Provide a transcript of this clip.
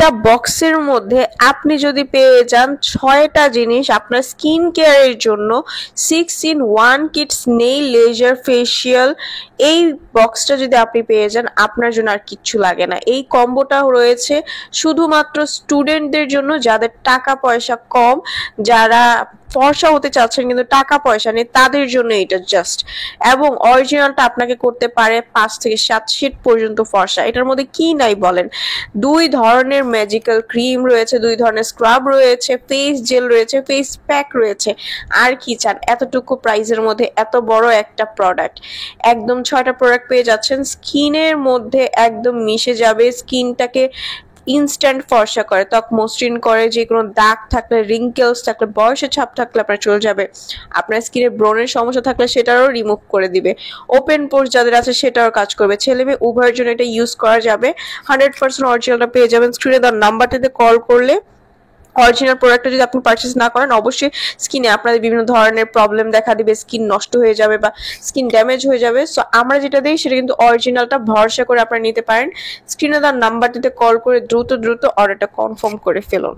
একটা বক্সের মধ্যে আপনি যদি পেয়ে যান 6টা জিনিস আপনার স্কিন কেয়ারের জন্য, 6-in-1 kit nail laser facial, এই বক্সটা যদি আপনি পেয়ে যান আপনার জন্য আর কিচ্ছু লাগে না। এই কম্বোটা রয়েছে শুধুমাত্র স্টুডেন্টদের জন্য, যাদের টাকা পয়সা কম, যারা ফর্সা হতে চাচ্ছেন কিন্তু টাকা পয়সা নেই, তাদের জন্য এটা জাস্ট। এবং অরিজিনালটা আপনাকে করতে পারে 5 থেকে 7 শেড পর্যন্ত ফর্সা। এটার মধ্যে কি নাই বলেন, 2 ধরনের ম্যাজিক্যাল ক্রিম রয়েছে, 2 ধরনের স্ক্রাব রয়েছে, ফেস জেল রয়েছে, ফেস প্যাক রয়েছে। আর কি চান, এতটুকু প্রাইসের মধ্যে এত বড় একটা প্রোডাক্ট। একদম 6টা প্রোডাক্ট পেয়ে যাচ্ছেন, স্কিনের মধ্যে একদম মিশে যাবে, স্কিনটাকে ইনস্ট্যান্ট ফর্সা করে, ত্বক মসৃণ করে, যে কোনো দাগ থাকলে, রিঙ্কেলস থাকলে, বয়সের ছাপ থাকলে আপনার চলে যাবে। আপনার স্কিনে ব্রণের সমস্যা থাকলে সেটারও রিমুভ করে দিবে। ওপেন পোর্স যাদের আছে সেটারও কাজ করবে। ছেলে মেয়ে উভয়ের জন্য এটা ইউজ করা যাবে। 100% অরিজিনালটা পেয়ে যাবেন। স্ক্রিনে দেওয়া নাম্বারটিতে কল করলে অরিজিনাল প্রোডাক্টটা যদি আপনি পারচেস না করেন, অবশ্যই স্কিনে আপনাদের বিভিন্ন ধরনের প্রবলেম দেখা দিবে, স্কিন নষ্ট হয়ে যাবে বা স্কিন ড্যামেজ হয়ে যাবে। সো আমরা যেটা দিই সেটা কিন্তু অরিজিনালটা, ভরসা করে আপনারা নিতে পারেন। স্ক্রিনে দেওয়া নাম্বারটিতে কল করে দ্রুত অর্ডারটা কনফার্ম করে ফেলুন।